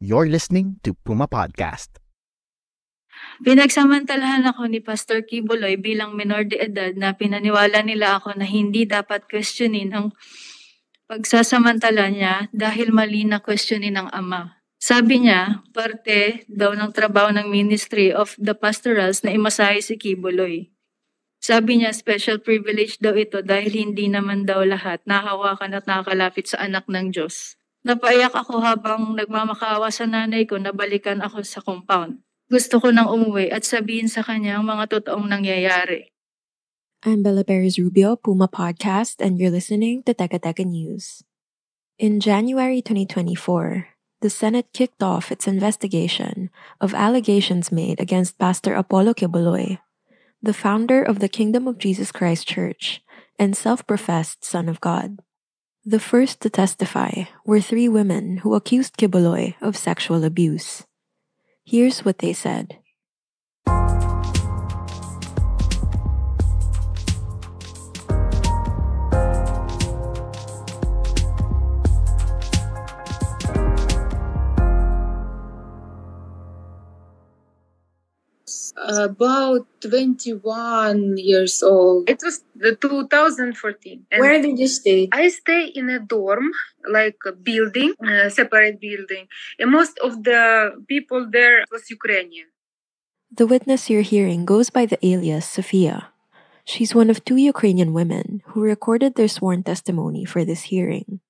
You're listening to Puma Podcast. Pinagsamantalahan ako ni Pastor Kibuloy bilang menor de edad na pinaniwala nila ako na hindi dapat questionin ang pagsasamantala niya dahil mali na questionin ng ama. Sabi niya, parte daw ng trabaho ng Ministry of the Pastorals na imasahe si Kibuloy. Sabi niya, special privilege daw ito dahil hindi naman daw lahat nahawakan at nakakalapit sa anak ng Diyos. Napaiyak ako habang nagmamakaawa sa nanay ko na balikan ako sa compound. Gusto ko nang umuwi at sabihin sa kanya ang mga totoong nangyayari. I'm Bella Perez Rubio, Puma Podcast, and you're listening to Teka Teka News. In January 2024, the Senate kicked off its investigation of allegations made against Pastor Apollo Kibuloy, the founder of the Kingdom of Jesus Christ Church and self-professed Son of God. The first to testify were 3 women who accused Kibuloy of sexual abuse. Here's what they said. About 21 years old. It was the 2014. And where did you stay? I stay in a dorm, like a building, a separate building. And most of the people there was Ukrainian. The witness you're hearing goes by the alias Sofia. She's one of 2 Ukrainian women who recorded their sworn testimony for this hearing.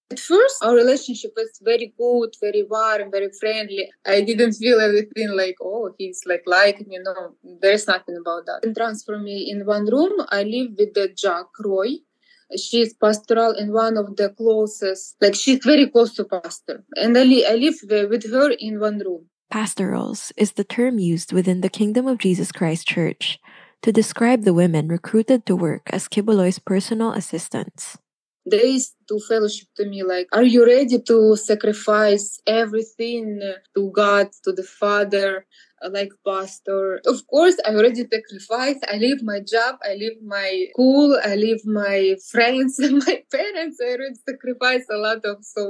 At first, our relationship was very good, very warm, very friendly. I didn't feel everything like, oh, he's like me, there's nothing about that. And transfer me in one room. I live with the Jack Roy. She's pastoral in one of the closest, she's very close to pastor. And I live with her in one room. Pastorals is the term used within the Kingdom of Jesus Christ Church to describe the women recruited to work as Kibuloy's personal assistants. They used to fellowship to me are you ready to sacrifice everything to God, to the Father, like pastor? Of course, I already sacrificed. I leave my job, I leave my school, I leave my friends and my parents. I already sacrificed a lot of, so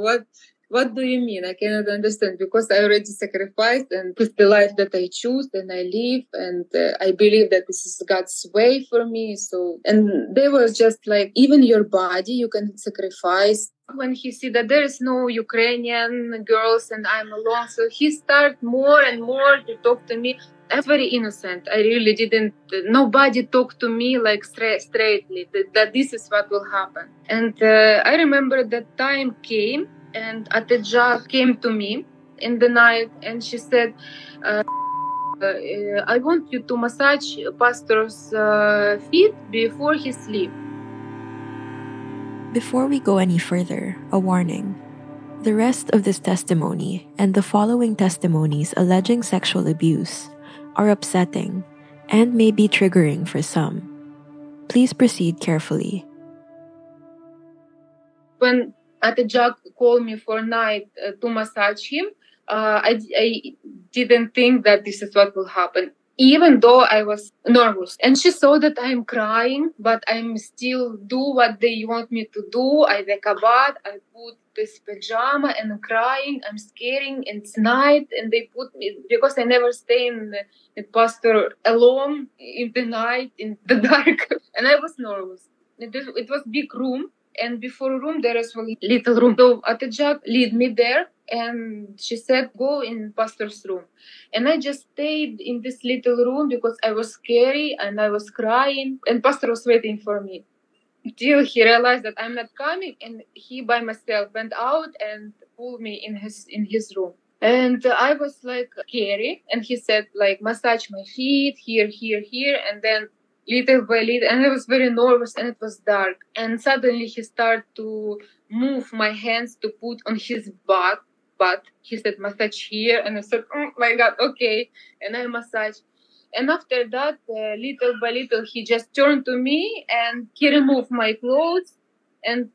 what do you mean? I cannot understand because I already sacrificed and with the life that I choose and I live and I believe that this is God's way for me. So, and they were just even your body, you can sacrifice. When he see that there is no Ukrainian girls and I'm alone, so he start more and more to talk to me. I'm very innocent. I really nobody talked to me straightly, that this is what will happen. And I remember that time came. And Atejah came to me in the night and she said, I want you to massage pastor's feet before he sleep. Before we go any further, a warning. The rest of this testimony and the following testimonies alleging sexual abuse are upsetting and may be triggering for some. Please proceed carefully. When Atejah called me for night to massage him, I didn't think that this is what will happen, even though I was nervous. And she saw that I'm crying, but I'm still do what they want me to do. I take a bath, I put this pajama and I'm crying, I'm scaring, and it's night, and they put me, because I never stay in pastor alone in the night, in the dark, and I was nervous. It was big room. And before room, there is a little room. So Atejah lead me there, and she said, go in pastor's room. And I just stayed in this little room because I was scary and I was crying. And pastor was waiting for me till he realized that I'm not coming. And he by myself went out and pulled me in his room. And I was scary. And he said massage my feet here, and then little by little, and I was very nervous and it was dark. And suddenly he started to move my hands to put on his butt. He said, massage here. And I said, oh my God, okay. And I massaged. And after that, little by little, he just turned to me and he removed my clothes. And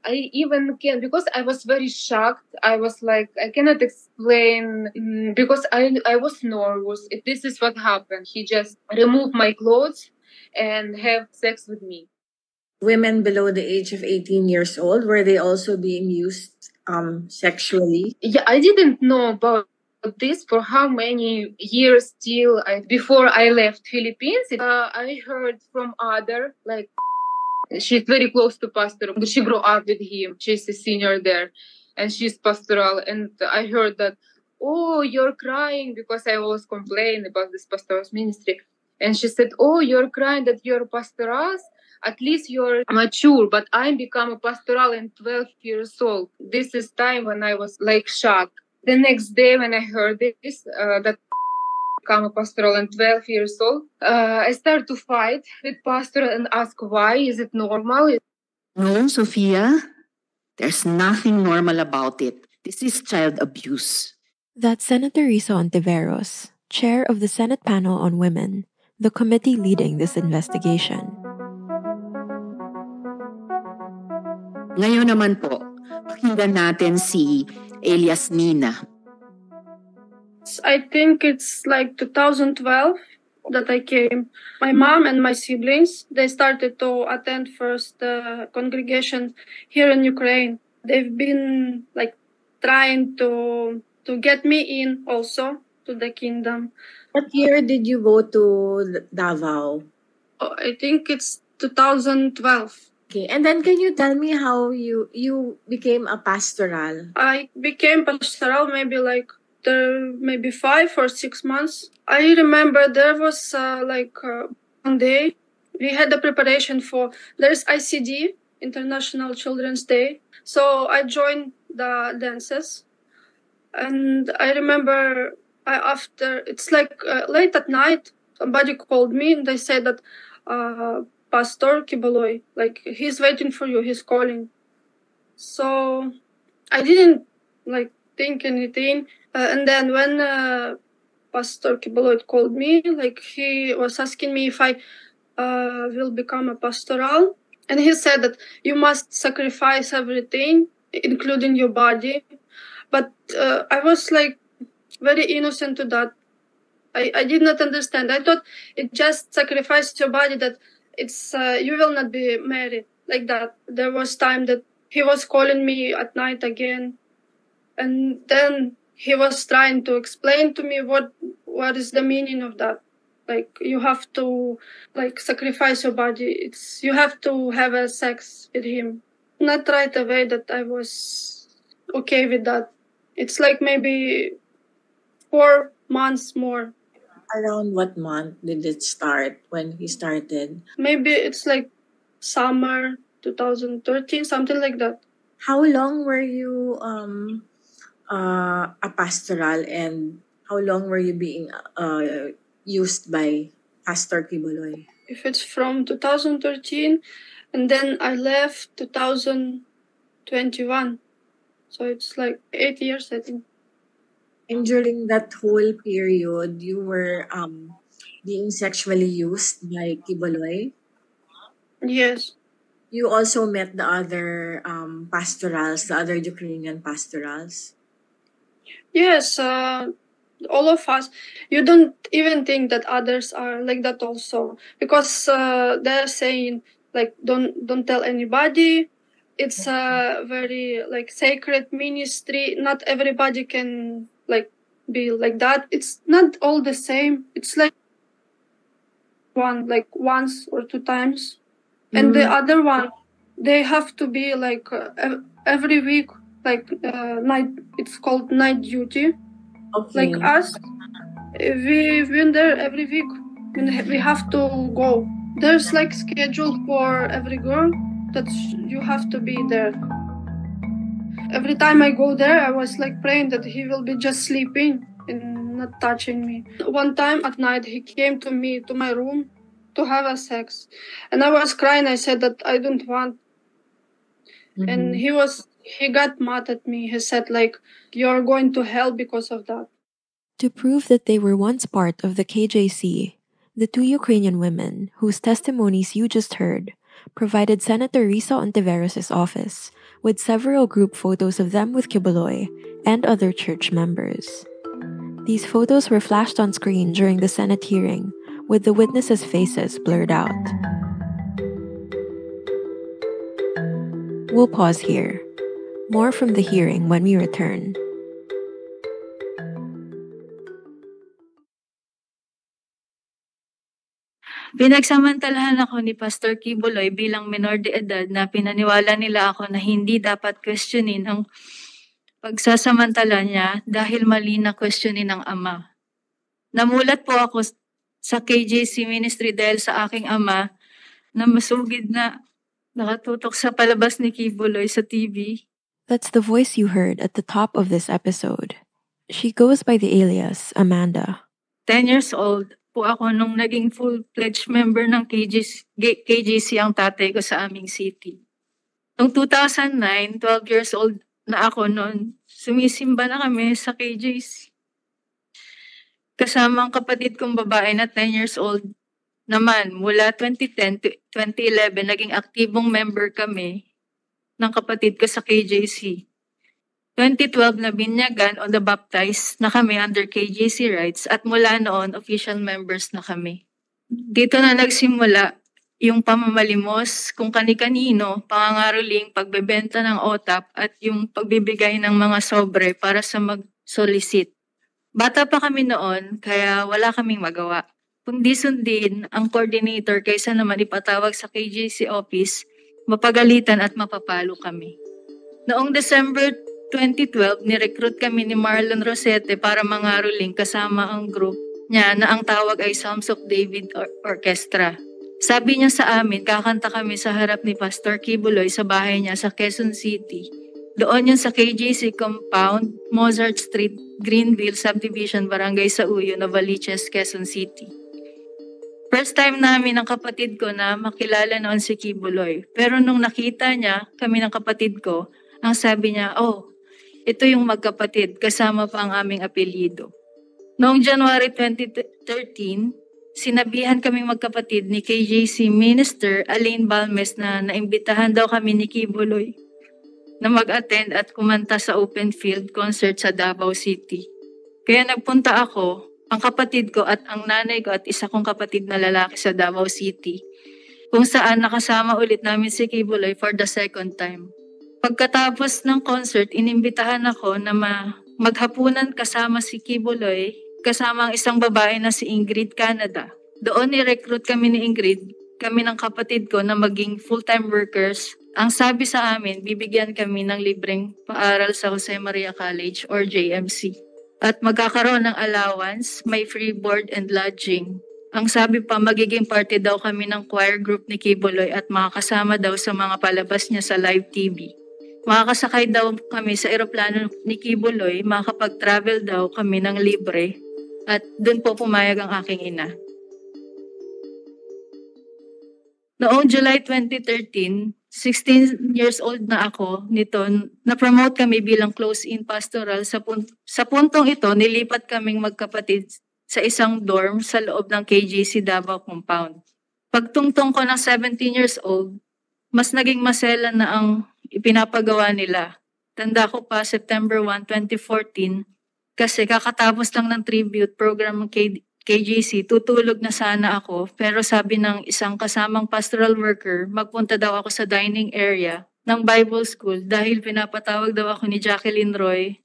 I even can, because I was very shocked. I was I cannot explain because I was nervous. This is what happened. He just removed my clothes and have sex with me. Women below the age of 18 years old, were they also being used sexually? Yeah, I didn't know about this for how many years till before I left Philippines. I heard from other, like, she's very close to Pastor. She grew up with him. She's a senior there, and she's pastoral. And I heard that, oh, you're crying because I always complain about this pastoral's ministry. And she said, oh, you're crying that you're pastoral. At least you're mature, but I become a pastoral in 12 years old. This is time when I was like shocked. The next day when I heard this, that become a pastoral and 12 years old, I start to fight with pastor and ask why. Is it normal? No, Sophia, there's nothing normal about it. This is child abuse. That's Senator Risa Ontiveros, chair of the Senate Panel on Women, the committee leading this investigation. Ngayon naman po, pakinggan natin si Elias Nina. I think it's like 2012 that I came. My mom and my siblings, they started to attend first the congregation here in Ukraine. They've been like trying to get me in also to the kingdom. What year did you go to Davao? I think it's 2012. Okay, and then can you tell me how you became a pastoral? I became pastoral maybe 5 or 6 months. I remember there was one day we had the preparation for there's ICD, International Children's Day. So I joined the dances, and I remember after it's late at night, somebody called me and they said that Pastor Kibaloy, he's waiting for you, he's calling. So I didn't think anything. And then when Pastor Kibaloy called me, he was asking me if I will become a pastoral. And he said that you must sacrifice everything, including your body. But I was very innocent to that. I did not understand. I thought it just sacrificed your body, that it's you will not be married like that. There was time that he was calling me at night again, and then he was trying to explain to me what is the meaning of that. You have to sacrifice your body. You have to have a sex with him. Not right away that I was okay with that. It's maybe 4 months more. Around what month did it start when he started? Maybe it's summer 2013, something like that. How long were you a pastoral, and how long were you being used by Pastor Kibaloy? If it's from 2013, and then I left 2021. So it's 8 years, I think. And during that whole period, you were being sexually used by Kibaloy? Yes. You also met the other pastorals, the other Ukrainian pastorals? Yes, all of us. You don't even think that others are like that also, because they're saying don't tell anybody. It's a very sacred ministry. Not everybody can be like that. It's not all the same. It's once or 2 times, and the other one they have to be every week. Night, it's called night duty. Okay. Like us, we've been there every week. We have to go. There's schedule for every girl that you have to be there. Every time I go there, I was praying that he will be just sleeping and not touching me. One time at night, he came to me to my room to have a sex, and I was crying. I said that I don't want, and he got mad at me. He said you're going to hell because of that. To prove that they were once part of the KJC, the 2 Ukrainian women, whose testimonies you just heard, provided Senator Risa Ontiveros' office with several group photos of them with Kibaloy and other church members. These photos were flashed on screen during the Senate hearing, with the witnesses' faces blurred out. We'll pause here. More from the hearing when we return. Pinagsamantalahan ako ni Pastor Kibuloy bilang menor de edad na pinaniwala nila ako na hindi dapat questionin ang pagsasamantala niya dahil mali na questionin ng ama. Namulat po ako sa KJC Ministry dahil sa aking ama na masugid na nakatutok sa palabas ni Kibuloy sa TV. That's the voice you heard at the top of this episode. She goes by the alias Amanda. 10 years old po ako nung naging full-fledged member ng KJC ang tatay ko sa aming city. Noong 2009, 12 years old na ako noon, sumisimba na kami sa KJC. Kasama ang kapatid kong babae na 10 years old naman, mula 2010 to 2011, naging aktibong member kami ng kapatid ko sa KJC. 2012 na binyagan o na-baptize na kami under KJC rights at mula noon, official members na kami. Dito na nagsimula yung pamamalimos kung kani-kanino, pangangaroling, pagbebenta ng OTAP at yung pagbibigay ng mga sobre para sa mag-solicit. Bata pa kami noon, kaya wala kaming magawa. Kundi sundin ang coordinator kaysa naman ipatawag sa KJC office, mapagalitan at mapapalo kami. Noong December 2012, nirecruit kami ni Marlon Rosete para mangaroling kasama ang group niya na ang tawag ay Psalms of David Orchestra. Sabi niya sa amin, kakanta kami sa harap ni Pastor Kibuloy sa bahay niya sa Quezon City. Doon yun sa KJC Compound, Mozart Street, Greenville Subdivision, Barangay Sauyo, Novaliches, Quezon City. First time namin ng kapatid ko na makilala noon si Kibuloy. Pero nung nakita niya kami ng kapatid ko, ang sabi niya, ito yung magkapatid, kasama pa ang aming apelyido. Noong January 2013, sinabihan kaming magkapatid ni KJC Minister Alain Balmes na naimbitahan daw kami ni Kibuloy na mag-attend at kumanta sa open field concert sa Davao City. Kaya nagpunta ako, ang kapatid ko at ang nanay ko at isa kong kapatid na lalaki sa Davao City, kung saan nakasama ulit namin si Kibuloy for the second time. Pagkatapos ng concert, inimbitahan ako na maghapunan kasama si Kibuloy, kasama ang isang babae na si Ingrid Canada. Doon ni-recruit kami ni Ingrid, kami ng kapatid ko na maging full-time workers. Ang sabi sa amin, bibigyan kami ng libreng paaral sa Jose Maria College or JMC. At magkakaroon ng allowance, may free board and lodging. Ang sabi pa, magiging party daw kami ng choir group ni Kibuloy at makakasama daw sa mga palabas niya sa live TV. Makakasakay daw kami sa eroplano ni Kibuloy, makakapag-travel daw kami ng libre at doon po pumayag ang aking ina. Noong July 2013, 16 years old na ako nito, na-promote kami bilang close-in pastoral. Sa puntong ito, nilipat kaming magkapatid sa isang dorm sa loob ng KJC Davao Compound. Pagtungtong ko ng 17 years old, mas naging masela na ang ipinapagawa nila. Tanda ko pa September 1, 2014 kasi kakatapos lang ng tribute program ng KJC, tutulog na sana ako pero sabi ng isang kasamang pastoral worker, magpunta daw ako sa dining area ng Bible School dahil pinapatawag daw ako ni Jacqueline Roy.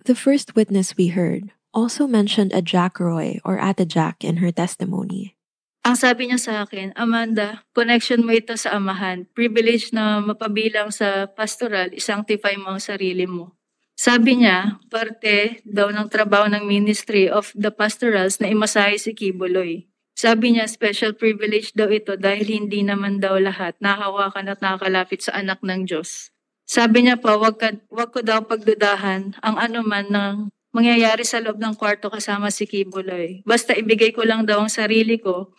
The first witness we heard also mentioned a Jack Roy or Ate Jack in her testimony. Ang sabi niya sa akin, Amanda, connection mo ito sa amahan. Privilege na mapabilang sa pastoral, isanctify mo ang sarili mo. Sabi niya, parte daw ng trabaho ng Ministry of the Pastorals na imasahe si Kibuloy. Sabi niya, special privilege daw ito dahil hindi naman daw lahat nahawakan at nakakalapit sa anak ng Diyos. Sabi niya pa, wag ko daw pagdudahan ang anuman ng mangyayari sa loob ng kwarto kasama si Kibuloy. Basta ibigay ko lang daw ang sarili ko.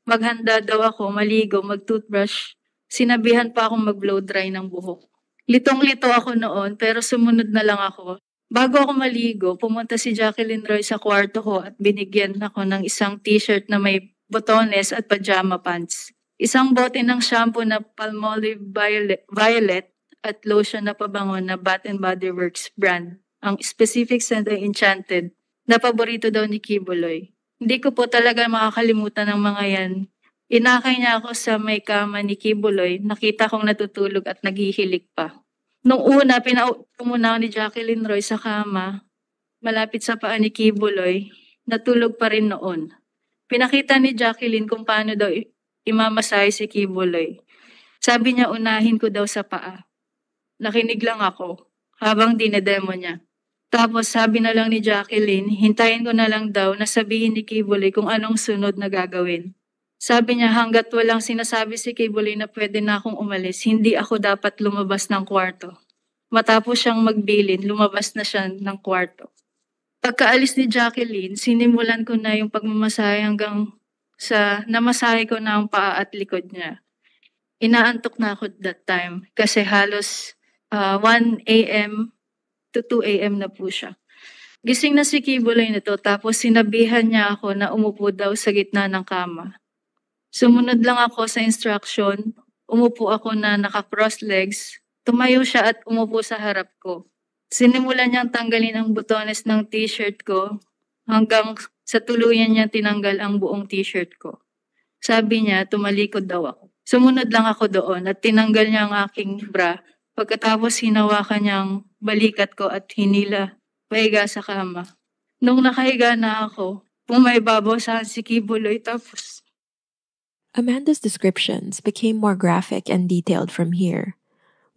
Maghanda daw ako, maligo, mag-toothbrush. Sinabihan pa akong mag-blow dry ng buhok. Litong-lito ako noon pero sumunod na lang ako. Bago ako maligo, pumunta si Jacqueline Roy sa kwarto ko at binigyan ako ng isang t-shirt na may botones at pajama pants. Isang bote ng shampoo na Palmolive Violet at lotion na pabango na Bath & Body Works brand. Ang specific scent ay Enchanted, na paborito daw ni Kibuloy. Hindi ko po talaga makakalimutan ng mga yan. Inakay niya ako sa may kama ni Kibuloy, nakita kong natutulog at naghihilik pa. Nung una, pinaupo muna ako ni Jacqueline Roy sa kama, malapit sa paa ni Kibuloy, natulog pa rin noon. Pinakita ni Jacqueline kung paano daw imamasahe si Kibuloy. Sabi niya unahin ko daw sa paa. Nakinig lang ako habang dinedemo niya. Tapos sabi na lang ni Jacqueline, hintayin ko na lang daw na sabihin ni Kibuloy kung anong sunod na gagawin. Sabi niya hanggat walang sinasabi si Kibuloy na pwede na akong umalis, hindi ako dapat lumabas ng kwarto. Matapos siyang magbilin, lumabas na siya ng kwarto. Pagkaalis ni Jacqueline, sinimulan ko na yung pagmamasahe hanggang sa namasahe ko na ang paa at likod niya. Inaantok na ako that time kasi halos 1 a.m. to 2 a.m. na po siya. Gising na si Kibuloy nito tapos sinabihan niya ako na umupo daw sa gitna ng kama. Sumunod lang ako sa instruction, umupo ako na naka-cross legs, tumayo siya at umupo sa harap ko. Sinimulan niyang tanggalin ang butones ng t-shirt ko hanggang sa tuluyan niya tinanggal ang buong t-shirt ko. Sabi niya, tumalikod daw ako. Sumunod lang ako doon at tinanggal niya ang aking bra. Pagkatapos hinawakan niyang balikat ko at hinila pahiga sa kama. Nung nakahiga na ako, pumaibabaw sa si Kibuloy tapos Amanda's descriptions became more graphic and detailed from here.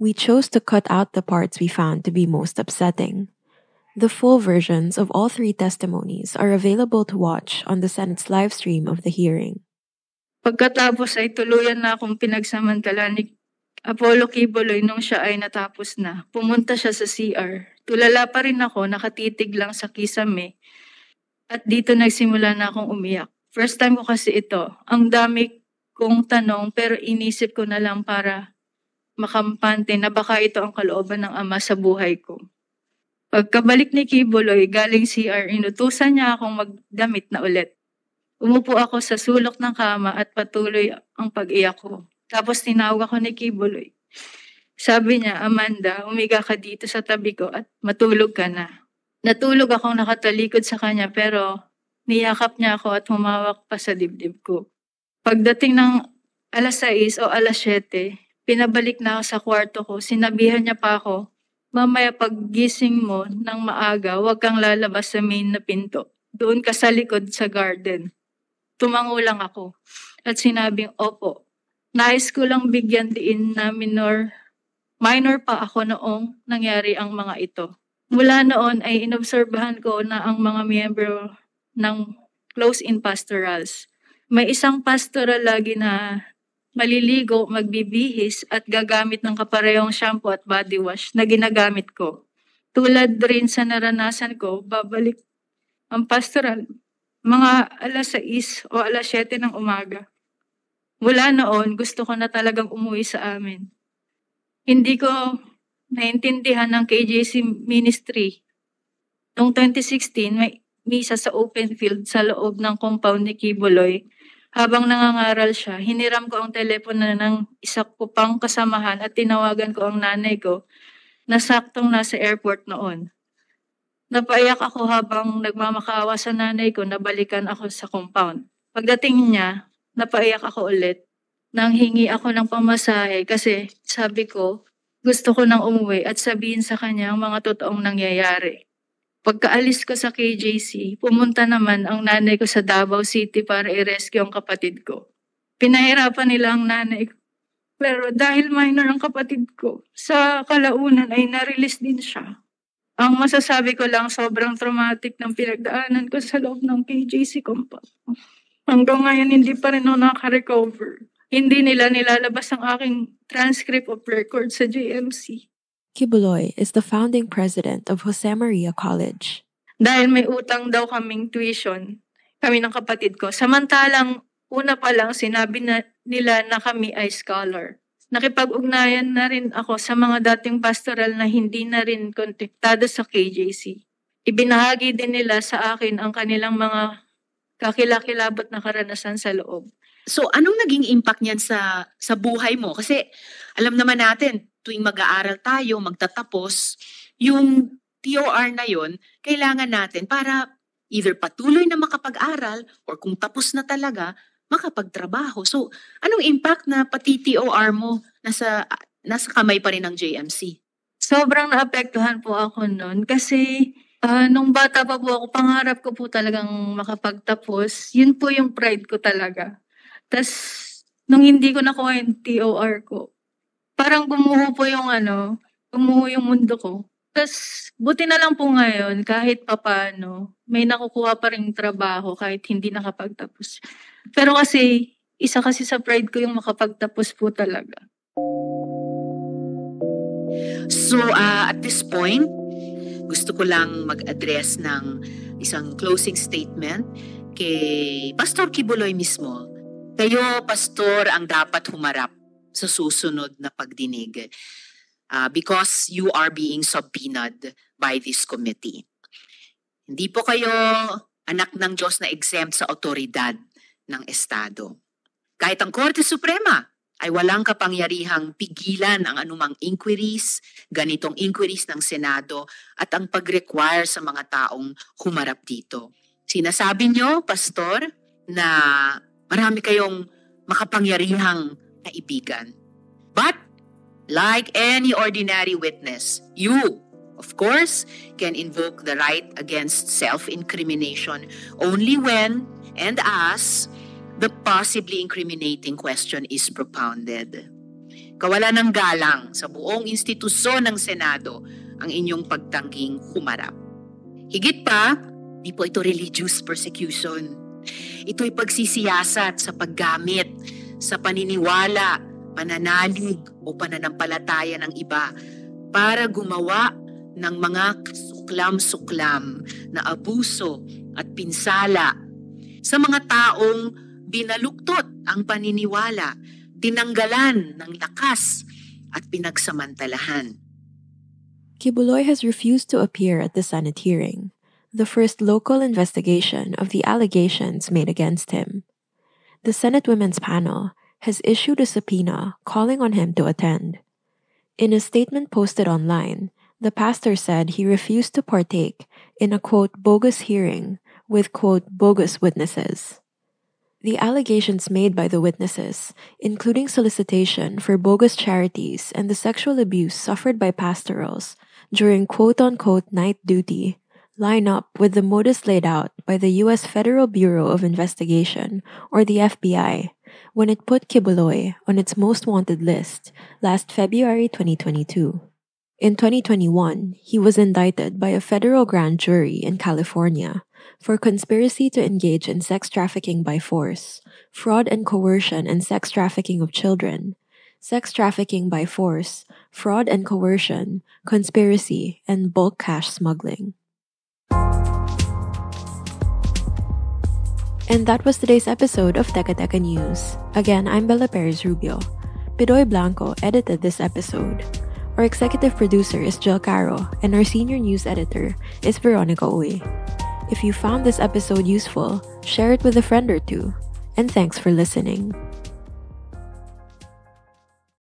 We chose to cut out the parts we found to be most upsetting. The full versions of all 3 testimonies are available to watch on the Senate's live stream of the hearing. pagkatapos ay tuluyan na akong pinagsamantala ni Apollo Kibuloy nung siya ay natapos na. Pumunta siya sa CR. Tulala pa rin ako, nakatitig lang sa kisame. At dito nagsimula na akong umiyak. First time ko kasi ito. Ang dami kong tanong pero inisip ko na lang para makampante na baka ito ang kalooban ng Ama sa buhay ko. Pagkabalik ni Kibuloy galing CR, inutusan niya akong magdamit na ulit. Umupo ako sa sulok ng kama at patuloy ang pag-iyak ko. Tapos tinawag ako ni Kibuloy. Sabi niya, Amanda, umiga ka dito sa tabi ko at matulog ka na. Natulog akong nakatalikod sa kanya pero niyakap niya ako at humawak pa sa dibdib ko. Pagdating ng alas 6 o alas 7, pinabalik na ako sa kwarto ko. Sinabihan niya pa ako, mamaya paggising mo ng maaga, huwag kang lalabas sa main na pinto. Doon ka sa likod sa garden. Tumango lang ako at sinabing, opo. Nais ko lang bigyan diin na minor pa ako noong nangyari ang mga ito. Mula noon ay inobserbahan ko na ang mga miyembro ng close-in pastorals. May isang pastoral lagi na maliligo, magbibihis at gagamit ng kaparehong shampoo at body wash na ginagamit ko. Tulad rin sa naranasan ko, babalik ang pastoral mga alas 6 o alas 7 ng umaga. Mula noon, gusto ko na talagang umuwi sa amin. Hindi ko naintindihan ng KJC ministry. Noong 2016, may misa sa open field sa loob ng compound ni Kibuloy. Habang nangangaral siya, hiniram ko ang telepono ng isa ko pang kasamahan at tinawagan ko ang nanay ko na saktong nasa airport noon. Napaiyak ako habang nagmamakawa sa nanay ko na balikan ako sa compound. Pagdating niya, napaiyak ako ulit. Nang hingi ako ng pamasahe kasi sabi ko, gusto ko nang umuwi at sabihin sa kanya ang mga totoong nangyayari. Pagkaalis ko sa KJC, pumunta naman ang nanay ko sa Davao City para i-rescue ang kapatid ko. Pinahirapan nila ang nanay ko. Pero dahil minor ang kapatid ko, sa kalaunan ay na-release din siya. Ang masasabi ko lang, sobrang traumatic ng pinagdaanan ko sa loob ng KJC compound. Hanggang ngayon, hindi pa rin ako naka-recover. Hindi nila nilalabas ang aking transcript of record sa JMC. Kibuloy is the founding president of Jose Maria College. Dahil may utang daw kaming tuition, kami ng kapatid ko. Samantalang una pa lang sinabi nila na kami ay scholar. Nakipag-ugnayan na rin ako sa mga dating pastoral na hindi na rin kontaktado sa KJC. Ibinahagi din nila sa akin ang kanilang mga kakilakilabot na karanasan sa loob. So, anong naging impact niyan sa buhay mo? Kasi alam naman natin, tuwing mag-aaral tayo, magtatapos, yung TOR na yon kailangan natin para either patuloy na makapag-aral or kung tapos na talaga, makapagtrabaho. So, anong impact na pati TOR mo nasa kamay pa rin ng JMC? sobrang naapektuhan po ako nun kasi nung bata pa po ako, pangarap ko po talagang makapagtapos. Yun po yung pride ko talaga. Tas nung hindi ko nakuha yung TOR ko, parang gumuho yung mundo ko. Tas buti na lang po ngayon, kahit papaano, may nakukuha pa ring trabaho kahit hindi nakapagtapos. Pero kasi, isa kasi sa pride ko yung makapagtapos po talaga. So, at this point, gusto ko lang mag-address ng isang closing statement kay Pastor Quiboloy mismo. Kayo, Pastor, ang dapat humarap sa susunod na pagdinig because you are being subpoenaed by this committee. Hindi po kayo anak ng Diyos na exempt sa otoridad ng Estado. Kahit ang Korte Suprema ay walang kapangyarihang pigilan ang anumang inquiries, ganitong inquiries ng Senado at ang pag-require sa mga taong humarap dito. Sinasabi nyo, Pastor, na marami kayong makapangyarihang kaibigan. But, like any ordinary witness, you, of course, can invoke the right against self-incrimination only when and as the possibly incriminating question is propounded. Kawalan ng galang sa buong institusyon ng Senado ang inyong pagtangking humarap. Higit pa, di po ito religious persecution. Ito'y pagsisiyasat sa paggamit, sa paniniwala, pananalig o pananampalataya ng iba para gumawa ng mga suklam-suklam na abuso at pinsala sa mga taong binaluktot ang paniniwala, tinanggalan ng lakas at pinagsamantalahan. Quiboloy has refused to appear at the Senate hearing, the first local investigation of the allegations made against him. The Senate Women's Panel has issued a subpoena calling on him to attend. In a statement posted online, the pastor said he refused to partake in a, quote, bogus hearing with, quote, bogus witnesses. The allegations made by the witnesses, including solicitation for bogus charities and the sexual abuse suffered by pastorals during quote-unquote night duty, line up with the modus laid out by the U.S. Federal Bureau of Investigation, or the FBI, when it put Quiboloy on its most wanted list last February 2022. In 2021, he was indicted by a federal grand jury in California for conspiracy to engage in sex trafficking by force, fraud and coercion and sex trafficking of children, sex trafficking by force, fraud and coercion, conspiracy, and bulk cash smuggling. And that was today's episode of Teka Teka News. Again, I'm Bella Perez Rubio. Pidoy Blanco edited this episode. Our executive producer is Jill Caro, and our senior news editor is Veronica Uy. If you found this episode useful, share it with a friend or two. And thanks for listening.